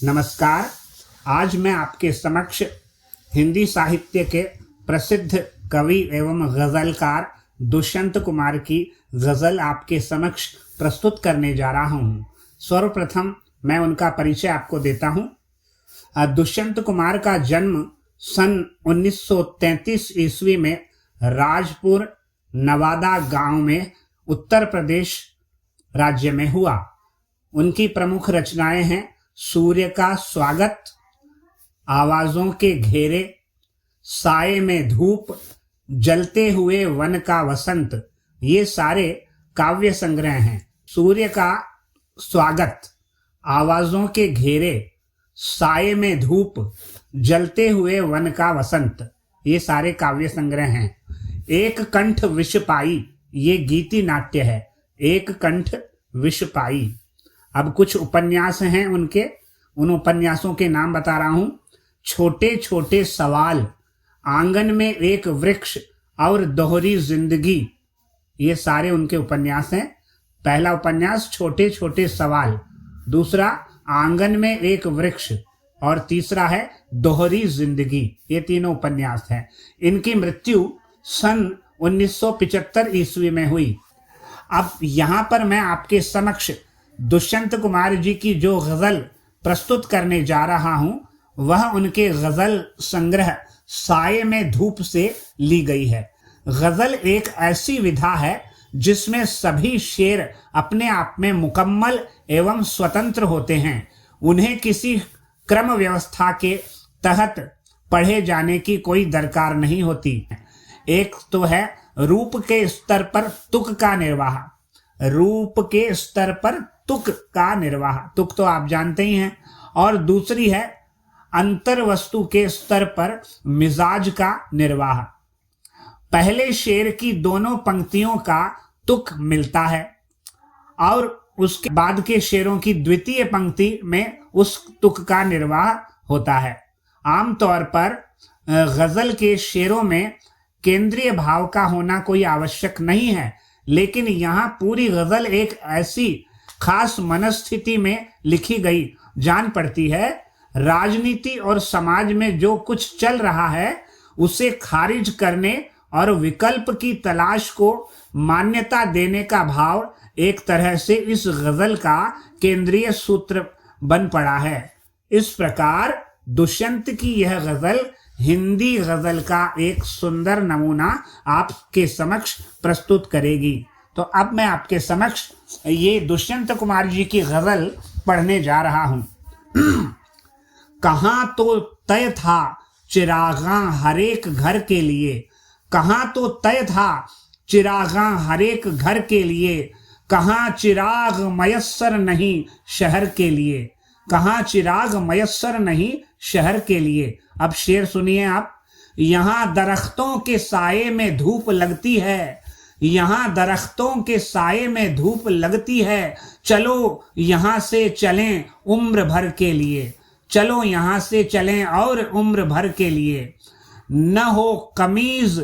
नमस्कार। आज मैं आपके समक्ष हिंदी साहित्य के प्रसिद्ध कवि एवं गज़लकार दुष्यंत कुमार की गज़ल आपके समक्ष प्रस्तुत करने जा रहा हूँ। सर्वप्रथम मैं उनका परिचय आपको देता हूँ। दुष्यंत कुमार का जन्म सन 1933 ईस्वी में राजपुर नवादा गांव में उत्तर प्रदेश राज्य में हुआ। उनकी प्रमुख रचनाएं हैं सूर्य का स्वागत, आवाजों के घेरे, साए में धूप, जलते हुए वन का वसंत। ये सारे काव्य संग्रह हैं। सूर्य का स्वागत, आवाजों के घेरे, साए में धूप, जलते हुए वन का वसंत, ये सारे काव्य संग्रह हैं। एक कंठ विष पाई, ये गीति नाट्य है। एक कंठ विष पाई। अब कुछ उपन्यास हैं उनके, उन उपन्यासों के नाम बता रहा हूं। छोटे छोटे सवाल, आंगन में एक वृक्ष और दोहरी जिंदगी, ये सारे उनके उपन्यास हैं। पहला उपन्यास छोटे छोटे सवाल, दूसरा आंगन में एक वृक्ष और तीसरा है दोहरी जिंदगी। ये तीनों उपन्यास हैं। इनकी मृत्यु सन 1975 ईस्वी में हुई। अब यहाँ पर मैं आपके समक्ष दुष्यंत कुमार जी की जो गज़ल प्रस्तुत करने जा रहा हूँ वह उनके गज़ल संग्रह साए में धूप से ली गई है। गज़ल एक ऐसी विधा है जिसमें सभी शेर अपने आप में मुकम्मल एवं स्वतंत्र होते हैं। उन्हें किसी क्रम व्यवस्था के तहत पढ़े जाने की कोई दरकार नहीं होती। एक तो है रूप के स्तर पर तुक का निर्वाह, रूप के स्तर पर तुक का निर्वाह, तुक तो आप जानते ही हैं। और दूसरी है अंतर वस्तु के स्तर पर मिजाज का निर्वाह। पहले शेर की दोनों पंक्तियों का तुक मिलता है और उसके बाद के शेरों की द्वितीय पंक्ति में उस तुक का निर्वाह होता है। आमतौर पर गजल के शेरों में केंद्रीय भाव का होना कोई आवश्यक नहीं है, लेकिन यहाँ पूरी गजल एक ऐसी खास मनस्थिति में लिखी गई जान पड़ती है। राजनीति और समाज में जो कुछ चल रहा है उसे खारिज करने और विकल्प की तलाश को मान्यता देने का भाव एक तरह से इस गजल का केंद्रीय सूत्र बन पड़ा है। इस प्रकार दुष्यंत की यह गजल हिंदी गजल का एक सुंदर नमूना आपके समक्ष प्रस्तुत करेगी। तो अब मैं आपके समक्ष ये दुष्यंत कुमार जी की गजल पढ़ने जा रहा हूं। कहाँ तो तय था चिरागां हरेक घर के लिए, कहाँ तो तय था चिरागां हरेक घर के लिए, कहाँ चिराग मयस्सर नहीं शहर के लिए, कहाँ चिराग मयस्सर नहीं शहर के लिए। अब शेर सुनिए आप। यहाँ दरख्तों के साये में धूप लगती है, यहाँ दरख्तों के साये में धूप लगती है, चलो यहाँ से चलें उम्र भर के लिए, चलो यहाँ से चलें और उम्र भर के लिए। न हो कमीज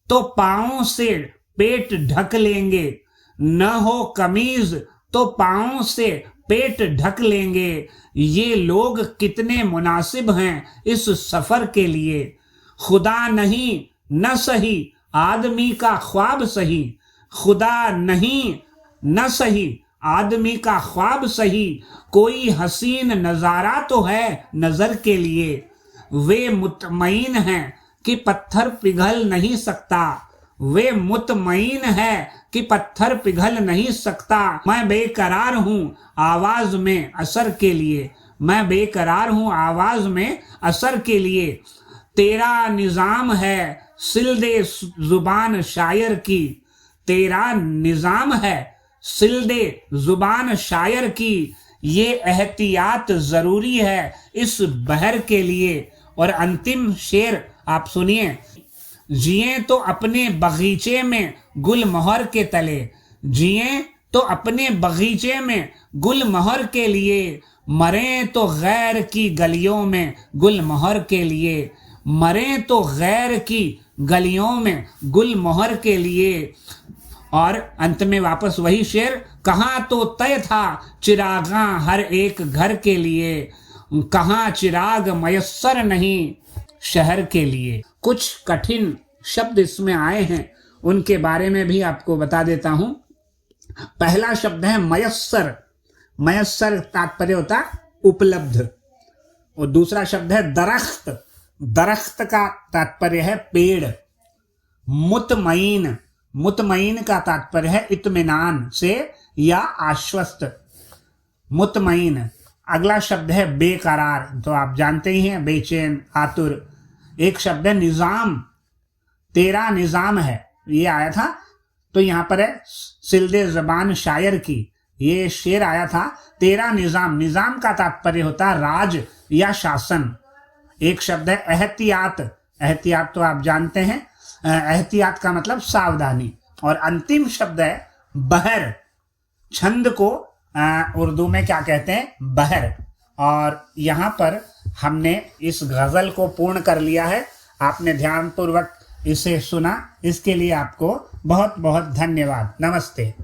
तो पाँव से पेट ढक लेंगे, न हो कमीज तो पाँव से पेट ढक लेंगे, ये लोग कितने मुनासिब हैं इस सफर के लिए। खुदा नहीं न सही आदमी का ख्वाब सही, खुदा नहीं न सही आदमी का ख्वाब सही, कोई हसीन नजारा तो है नजर के लिए। वे मुतमईन हैं कि पत्थर पिघल नहीं सकता, वे मुतमईन है कि पत्थर पिघल नहीं सकता। मैं बेकरार हूँ आवाज में असर के लिए, मैं बेकरार हूँ आवाज में असर के लिए। तेरा निजाम है सिल दे जुबान शायर की, तेरा निजाम है सिल दे जुबान शायर की, ये एहतियात जरूरी है इस बहर के लिए। और अंतिम शेर आप सुनिए। जिए तो अपने बगीचे में गुल मोहर के तले, जिए तो अपने बगीचे में गुल मोहर के लिए, मरे तो गैर की गलियों में गुल मोहर के लिए, मरे तो गैर की गलियों में गुल मोहर के लिए। और अंत में वापस वही शेर, कहाँ तो तय था चिरागां हर एक घर के लिए, कहाँ चिराग मयस्सर नहीं शहर के लिए। कुछ कठिन शब्द इसमें आए हैं, उनके बारे में भी आपको बता देता हूं। पहला शब्द है मयस्सर। मयस्सर तात्पर्य होता उपलब्ध। और दूसरा शब्द है दरख्त। दरख्त का तात्पर्य है पेड़। मुतमईन। मुतमईन का तात्पर्य है इत्मीनान से या आश्वस्त। मुतमईन। अगला शब्द है बेकरार, तो आप जानते ही हैं, बेचैन, आतुर। एक शब्द है निजाम। तेरा निजाम है, ये आया था, तो यहां पर है सिलदे जबान शायर की, ये शेर आया था, तेरा निजाम। निजाम का तात्पर्य होता है राज या शासन। एक शब्द है एहतियात। एहतियात तो आप जानते हैं, एहतियात का मतलब सावधानी। और अंतिम शब्द है बहर। छंद को उर्दू में क्या कहते हैं? बहर। और यहाँ पर हमने इस गजल को पूर्ण कर लिया है। आपने ध्यानपूर्वक इसे सुना, इसके लिए आपको बहुत बहुत धन्यवाद। नमस्ते।